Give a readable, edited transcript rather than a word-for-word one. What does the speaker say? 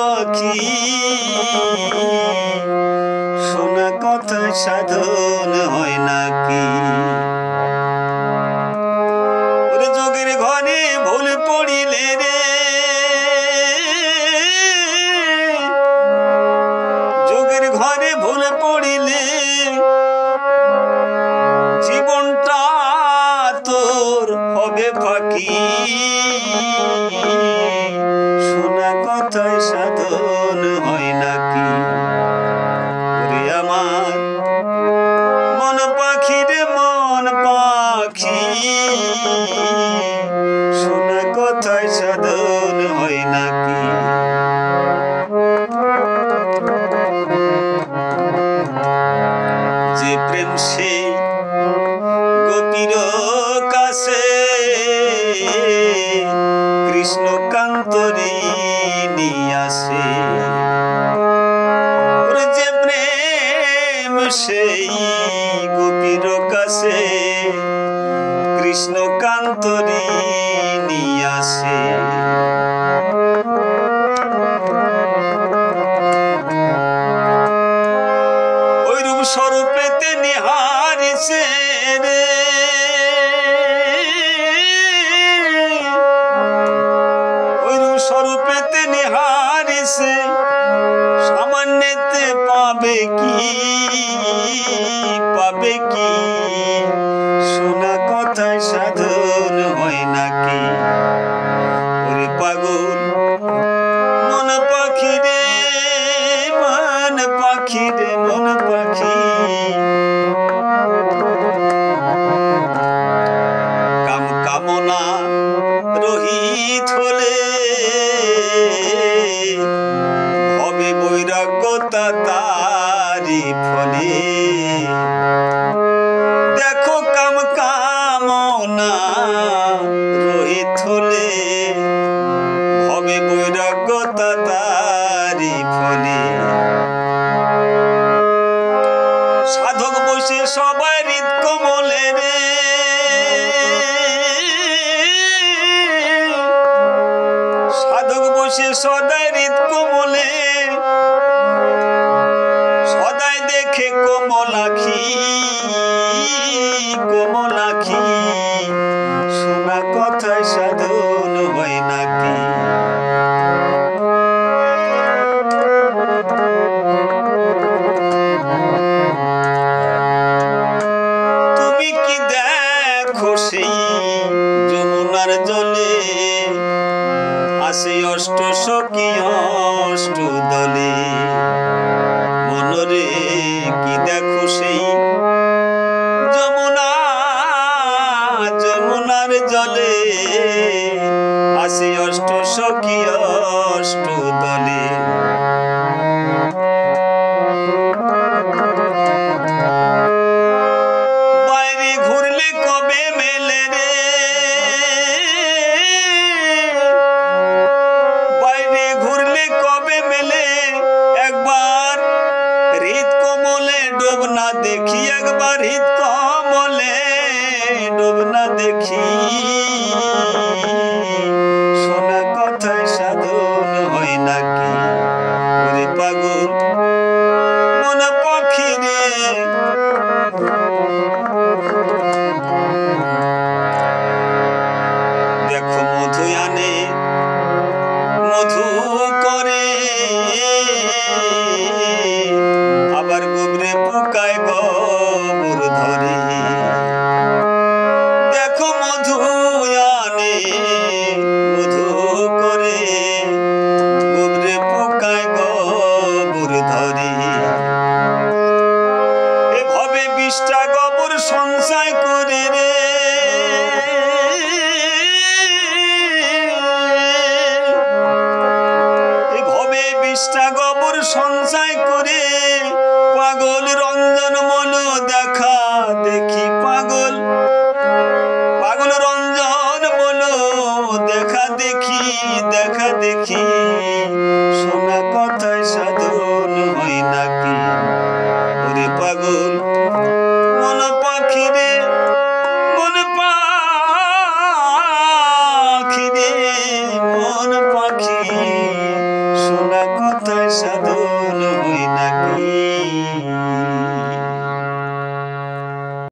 পাখি শোনা কথা সাধন হয় নাকি ওরে যোগের ঘরে ভুল পড়িলে রে যোগের ঘরে ভুল পড়িলে জীবনটা তোর হবে ফাঁকি শোনা কথায় সাধন হয় নাকি ওরে আমার মন পাখি রে মন পাখি শোনা কথায় সাধন হয় নাকি যে প্রেম সেই গোপীর কাছে কৃষ্ণকান্তরি নিয়াসে যে প্রেম সেই গোপীর কাছে কৃষ্ণকান্তরি নিয়াসে ওই রূপ স্বরূপেতে নিহারিছে রে ওই রূপ স্বরূপেতে নিহারিছে সামান্যতে পাবে কি শোনা কথায় সাধন হয় নাকি ওরে পাগল মন পাখি রে মন পাখি রে মন পাখি কাম কামনা রহিত হলে হবে বৈরাগ্যতা তারি ফলে দেখো কাম কামনা রহিত হলে হবে বৈরাগ্যতা তারি ফলে সাধক বসে সবাই হৃদ কমলে রে সাধক বসে সদাই হৃদ কমলে সদাই দেখে কমলাখি কমলাখি শোনা কথায় সাধন হয় নাকি তুমি কি দেখো সেই যমুনার জলে আসে অষ্ট সখী অষ্ট দলে মনরে কি দেখো সেই যমুনার জলে আসে অষ্ট সখী অষ্ট দলে বাইরে ঘুরলে কবে মেলে রে বাইরে ঘুরলে কবে মেলে একবার হৃদ কমলে ডোব না দেখি একবার হৃদ কমলে ডোব না দেখি শোনা কথায় সাধন হয় নাকি ওরে পাগল মন পাখি রে দেখো মধু আনে মধু করে আবার গোবরে পোকায় গোবর ধরে দেখো মধু আনে মধু করে গোবরে পোকায় গোবর ধরে এভাবে 20টা গোবর সঞ্চয় করে রে এভাবে 20টা গোবর সঞ্চয় করে পাগল রঞ্জন মন দেখা